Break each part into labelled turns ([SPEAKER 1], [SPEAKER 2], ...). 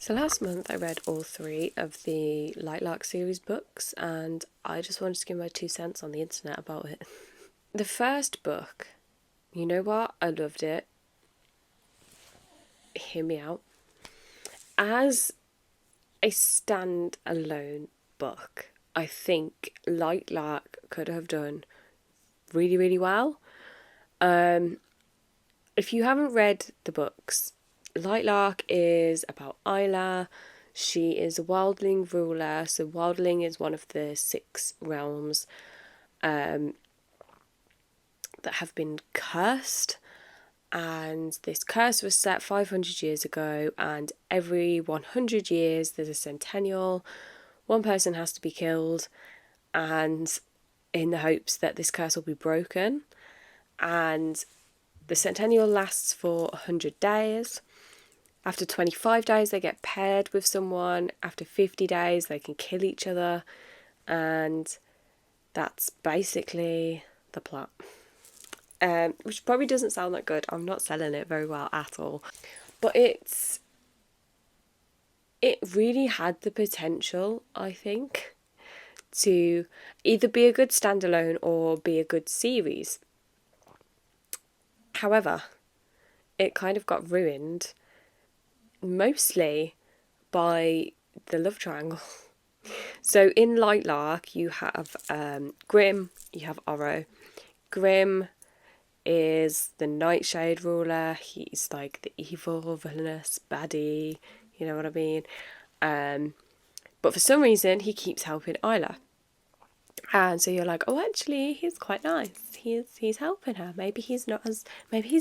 [SPEAKER 1] So last month I read all three of the Lightlark series books, and I just wanted to give my 2 cents on the internet about it. The first book, you know what? I loved it. Hear me out. As a stand-alone book, I think Lightlark could have done really, really well. If you haven't read the books, Lightlark is about Isla. She is a wildling ruler. So wildling is one of the 6 realms that have been cursed. And this curse was set 500 years ago, and every 100 years there's a centennial. One person has to be killed, and in the hopes that this curse will be broken. And the centennial lasts for 100 days. After 25 days, they get paired with someone. After 50 days, they can kill each other. And that's basically the plot. Which probably doesn't sound that good. I'm not selling it very well at all. But it really had the potential, I think, to either be a good standalone or be a good series. However, it kind of got ruined mostly by the love triangle. So in Lightlark you have Grimm, you have Oro. Grimm is the Nightshade ruler. He's like the evil, villainous baddie, you know what I mean? But for some reason he keeps helping Isla. And so you're like, oh, actually, he's quite nice. He's helping her. Maybe he's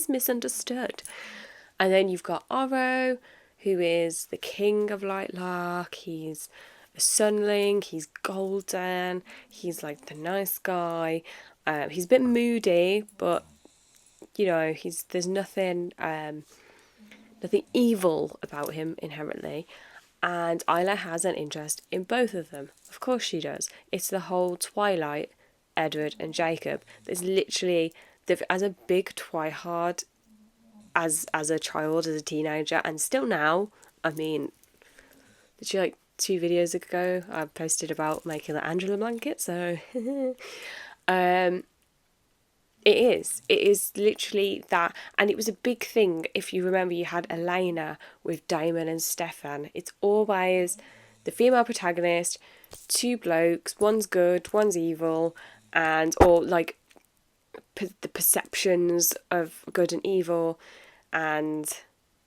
[SPEAKER 1] misunderstood. And then you've got Oro, who is the king of Lightlark. He's a sunling. He's golden. He's like the nice guy. He's a bit moody, but you know, there's nothing evil about him inherently. And Isla has an interest in both of them. Of course she does. It's the whole Twilight, Edward and Jacob. There's literally, as a big twihard, as a child, as a teenager, and still now, I mean, literally like 2 videos ago, I posted about making the Angela blanket, so... It is literally that, and it was a big thing. If you remember, you had Elena with Damon and Stefan. It's always the female protagonist, 2 blokes, one's good, one's evil, and or like the perceptions of good and evil, and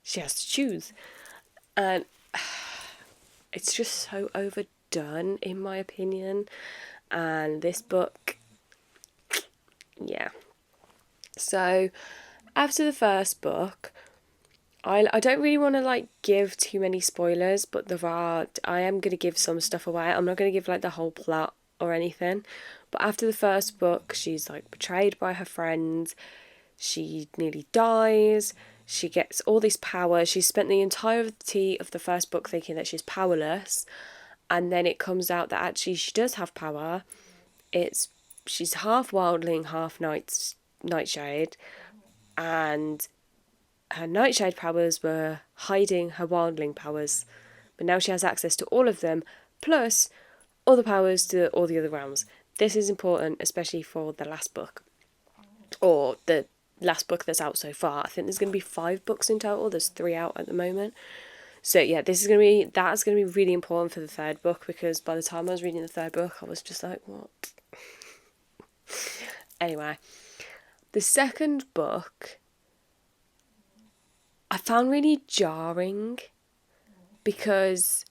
[SPEAKER 1] she has to choose, and it's just so overdone in my opinion. And this book, yeah. So, after the first book, I don't really want to like give too many spoilers, but I am going to give some stuff away. I'm not going to give like the whole plot or anything. But after the first book, she's like betrayed by her friends. She nearly dies. She gets all this power. She spent the entirety of the first book thinking that she's powerless. And then it comes out that actually she does have power. She's half wildling, half Nightshade, and her Nightshade powers were hiding her wildling powers, but now she has access to all of them, plus all the powers to all the other realms. This is important, especially for the last book, or the last book that's out so far. I think there's going to be 5 books in total. There's 3 out at the moment. So yeah, that's going to be really important for the third book, because by the time I was reading the third book, I was just like, what? Anyway, the second book I found really jarring, because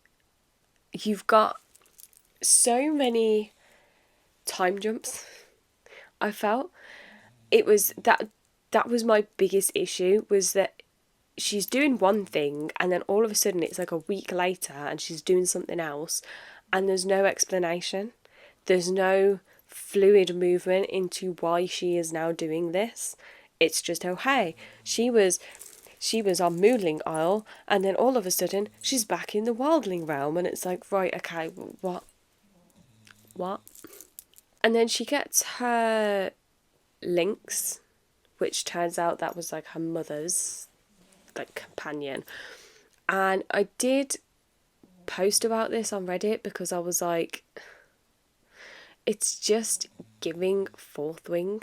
[SPEAKER 1] you've got so many time jumps. I felt it was that was my biggest issue, was that she's doing one thing and then all of a sudden it's like a week later and she's doing something else, and there's no explanation. There's no fluid movement into why she is now doing this. It's just, oh hey, she was on Moonling Isle, and then all of a sudden she's back in the Wildling realm, and it's like, right, okay, what? And then she gets her lynx, which turns out that was like her mother's like companion. And I did post about this on Reddit because I was like, it's just giving Fourth Wing.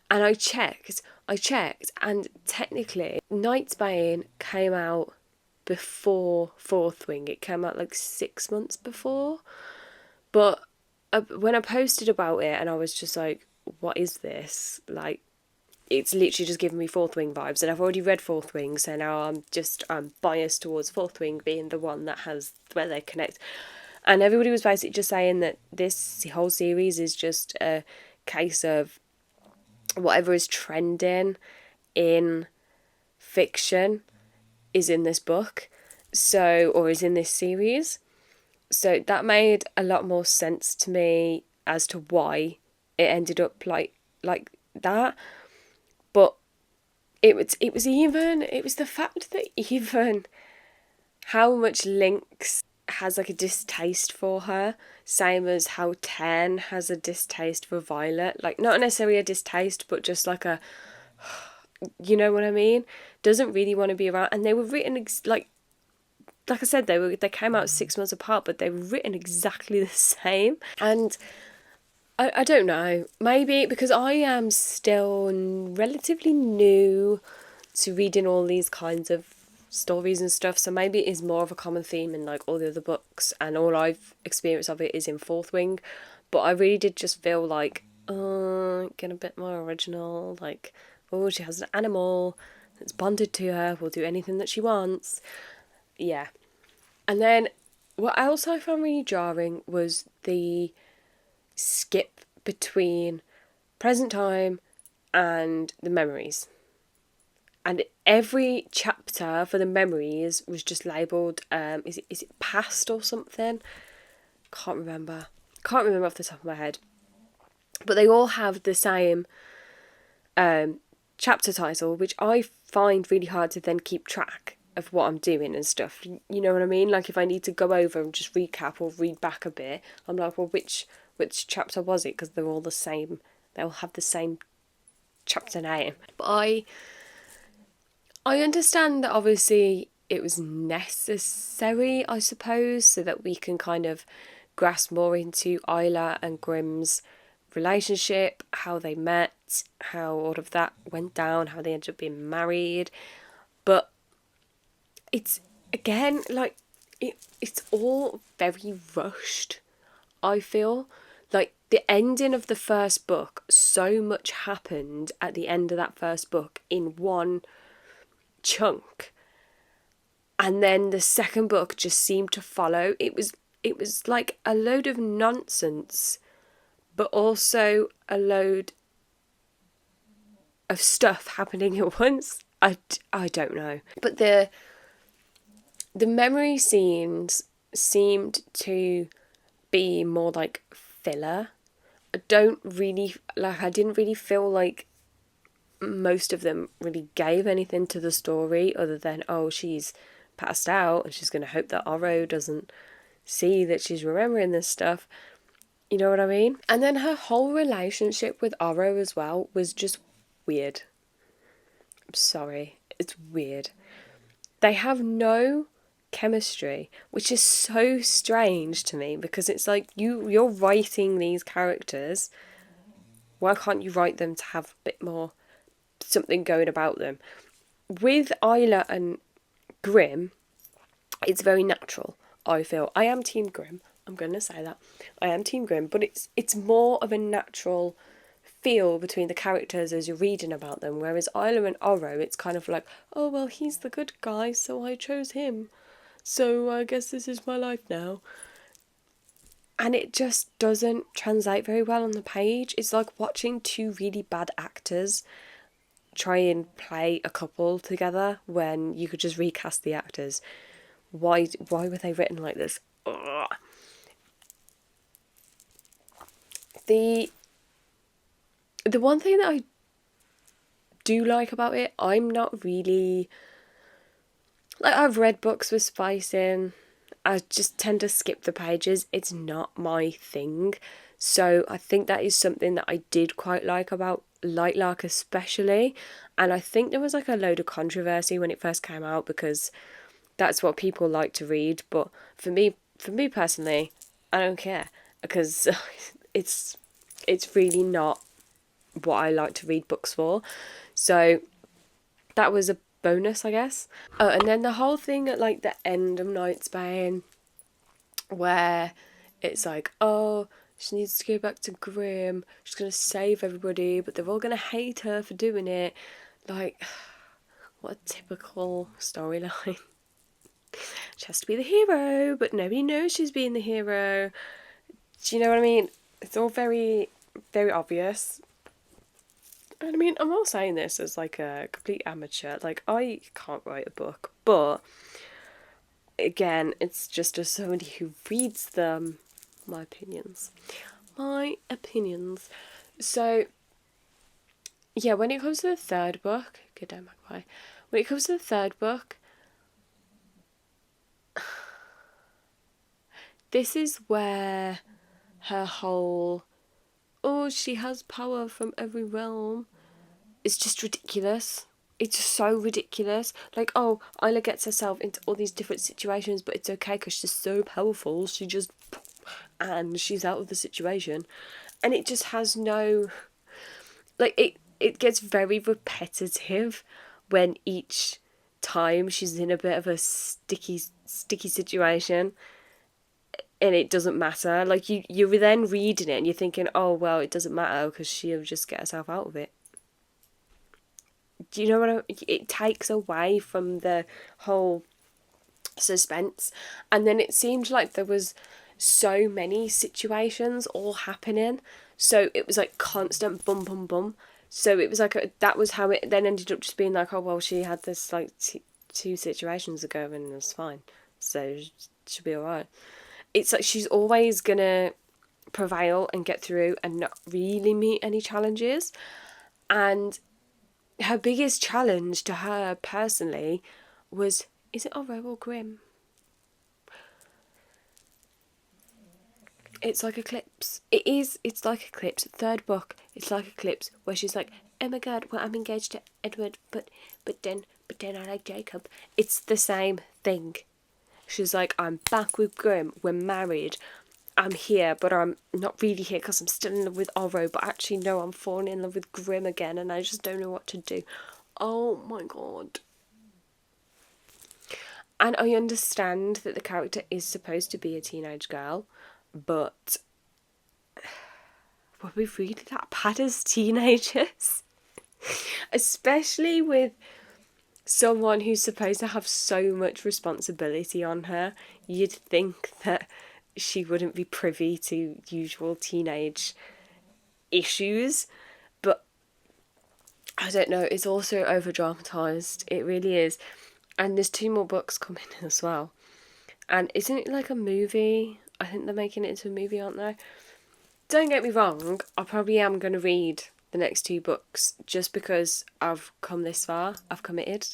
[SPEAKER 1] And I checked, and technically, Night's Bane came out before Fourth Wing. It came out like 6 months before. But when I posted about it, and I was just like, what is this? Like, it's literally just giving me Fourth Wing vibes. And I've already read Fourth Wing, so now I'm biased towards Fourth Wing being the one that has where they connect. And everybody was basically just saying that this whole series is just a case of whatever is trending in fiction is in this book, or is in this series. So that made a lot more sense to me as to why it ended up like that. But it was the fact that even how much Lynx has like a distaste for her, same as how Ten has a distaste for Violet. Like, not necessarily a distaste, but just like a, you know what I mean? Doesn't really want to be around. And they were written like I said, they came out 6 months apart, but they were written exactly the same. And I don't know, maybe because I am still relatively new to reading all these kinds of stories and stuff, so maybe it is more of a common theme in like all the other books, and all I've experienced of it is in Fourth Wing. But I really did just feel like, get a bit more original, like, oh, she has an animal that's bonded to her, will do anything that she wants. Yeah. And then what else I found really jarring was the skip between present time and the memories. And every chapter for the memories was just labelled, is it past or something? Can't remember off the top of my head. But they all have the same chapter title, which I find really hard to then keep track of what I'm doing and stuff. You know what I mean? Like, if I need to go over and just recap or read back a bit, I'm like, well, which chapter was it? Because they're all the same. They all have the same chapter name. But I understand that obviously it was necessary, I suppose, so that we can kind of grasp more into Isla and Grimm's relationship, how they met, how all of that went down, how they ended up being married. But it's, again, like, it's all very rushed, I feel. Like, the ending of the first book, so much happened at the end of that first book in one chunk, and then the second book just seemed to follow. It was like a load of nonsense, but also a load of stuff happening at once. I don't know, but the memory scenes seemed to be more like filler. I didn't really feel like most of them really gave anything to the story other than, oh, she's passed out and she's going to hope that Oro doesn't see that she's remembering this stuff. You know what I mean? And then her whole relationship with Oro as well was just weird. I'm sorry. It's weird. They have no chemistry, which is so strange to me, because it's like, you're writing these characters. Why can't you write them to have a bit more something going about them? With Isla and Grimm, it's very natural, I feel. I am Team Grimm. I'm going to say that. I am Team Grimm, but it's more of a natural feel between the characters as you're reading about them, whereas Isla and Oro, it's kind of like, oh, well, he's the good guy, so I chose him. So I guess this is my life now. And it just doesn't translate very well on the page. It's like watching two really bad actors try and play a couple together when you could just recast the actors. Why were they written like this? Ugh. The one thing that I do like about it, I'm not really, like, I've read books with spice in. I just tend to skip the pages. It's not my thing. So I think that is something that I did quite like about Lightlark especially. And I think there was like a load of controversy when it first came out, because that's what people like to read. But for me personally, I don't care, because it's really not what I like to read books for. So that was a bonus, I guess. Oh, and then the whole thing at like the end of Night's Bane, where it's like, oh, she needs to go back to Grimm, she's gonna save everybody, but they're all gonna hate her for doing it. Like, what a typical storyline. She has to be the hero, but nobody knows she's being the hero. Do you know what I mean? It's all very, very obvious. And I mean, I'm not saying this as like a complete amateur. Like, I can't write a book, but again, it's just as somebody who reads them. My opinions. My opinions. So, yeah, when it comes to the third book, good day, Magpie. When it comes to the third book, this is where her whole, oh, she has power from every realm, is just ridiculous. It's so ridiculous. Like, oh, Isla gets herself into all these different situations, but it's okay because she's so powerful. She just, and she's out of the situation. And it just has no, like, it gets very repetitive when each time she's in a bit of a sticky situation, and it doesn't matter. Like, you're then reading it and you're thinking, oh, well, it doesn't matter because she'll just get herself out of it. Do you know what it takes away from the whole suspense. And then it seemed like there was so many situations all happening, so it was like constant bum bum bum. So it was like that was how it then ended up just being like, oh well, she had this like two situations ago and it was fine, so she'll be alright. It's like she's always gonna prevail and get through and not really meet any challenges. And her biggest challenge to her personally was, is it Oro or Grimm? It's like Eclipse. It is. It's like Eclipse. Third book. It's like Eclipse, where she's like, "Oh my god, well I'm engaged to Edward, but then I like Jacob." It's the same thing. She's like, "I'm back with Grimm. We're married. I'm here, but I'm not really here because I'm still in love with Oro. But actually, no, I'm falling in love with Grimm again, and I just don't know what to do." Oh my god. And I understand that the character is supposed to be a teenage girl, but were we really that bad as teenagers? Especially with someone who's supposed to have so much responsibility on her. You'd think that she wouldn't be privy to usual teenage issues, but I don't know, it's also over dramatised. It really is. And there's 2 more books coming as well. And isn't it like a movie? I think they're making it into a movie, aren't they? Don't get me wrong, I probably am going to read the next 2 books just because I've come this far. I've committed.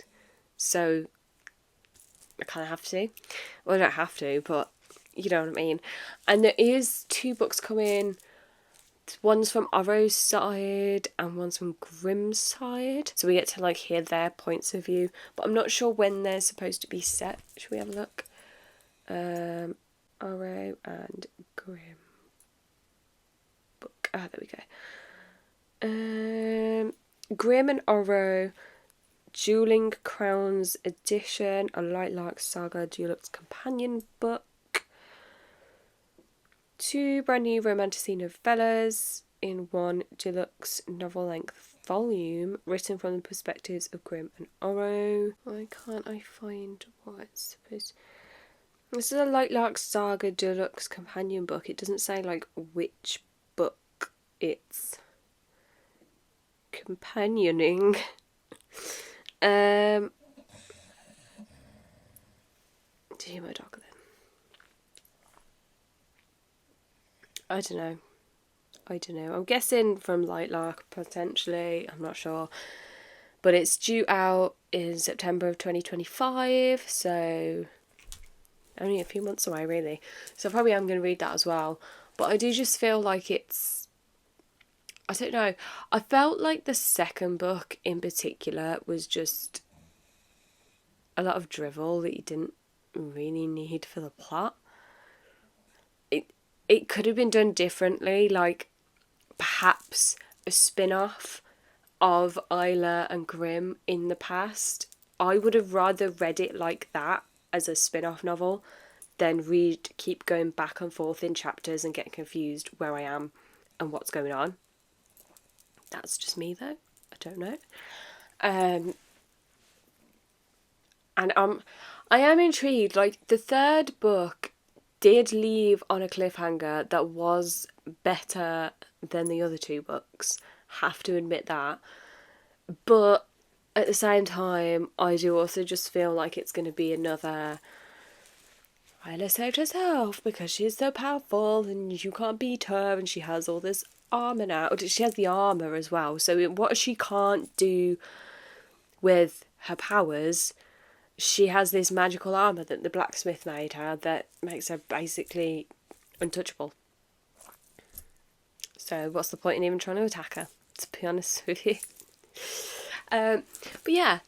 [SPEAKER 1] So I kind of have to. Well, I don't have to, but you know what I mean. And there is 2 books coming. One's from Oro's side and one's from Grimm's side. So we get to like hear their points of view. But I'm not sure when they're supposed to be set. Should we have a look? Oro and Grimm. Book. Ah, there we go. Grimm and Oro, Dueling Crowns Edition, a Lightlark Saga Deluxe Companion Book. 2 brand new romantasy novellas in 1 deluxe novel-length volume written from the perspectives of Grimm and Oro. Why can't I find what it's supposed to... This is a Lightlark Saga Deluxe Companion Book. It doesn't say like which book it's companioning. Do you my dog then? I don't know. I'm guessing from Lightlark, potentially. I'm not sure. But it's due out in September of 2025, so only a few months away, really. So probably I'm going to read that as well. But I do just feel like it's... I don't know. I felt like the second book in particular was just a lot of drivel that you didn't really need for the plot. It could have been done differently, like perhaps a spin-off of Isla and Grimm in the past. I would have rather read it like that as a spin-off novel than keep going back and forth in chapters and getting confused where I am and what's going on. That's just me though. I don't know. And I am intrigued. Like, the third book did leave on a cliffhanger that was better than the other two books. Have to admit that. But at the same time, I do also just feel like it's going to be another Isla saved herself because she's so powerful and you can't beat her, and she has all this armour now. She has the armour as well. So what she can't do with her powers, she has this magical armour that the blacksmith made her that makes her basically untouchable. So what's the point in even trying to attack her, to be honest with you? But yeah,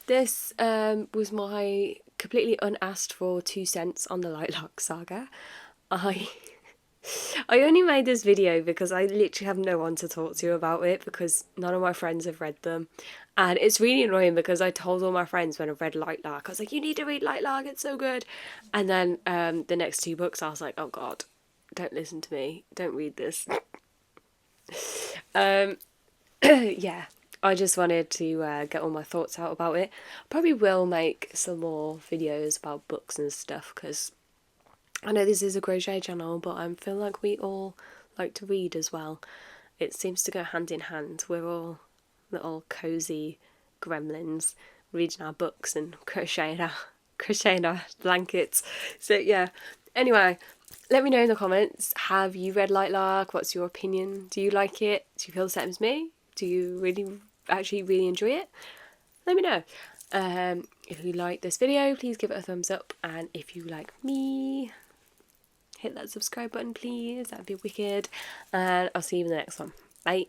[SPEAKER 1] this was my completely unasked for 2 cents on the Lightlark saga. I only made this video because I literally have no one to talk to about it, because none of my friends have read them. And it's really annoying because I told all my friends when I read Lightlark, I was like, you need to read Lightlark, it's so good. And then the next 2 books I was like, oh god, don't listen to me, don't read this. Yeah, I just wanted to get all my thoughts out about it. Probably will make some more videos about books and stuff, because I know this is a crochet channel, but I feel like we all like to read as well. It seems to go hand in hand. We're all little cosy gremlins reading our books and crocheting our blankets. So yeah, anyway, let me know in the comments, have you read Lightlark? What's your opinion? Do you like it? Do you feel the same as me? Do you really enjoy it? Let me know. If you like this video, please give it a thumbs up, and if you like me, hit that subscribe button please, that'd be wicked, and I'll see you in the next one. Bye.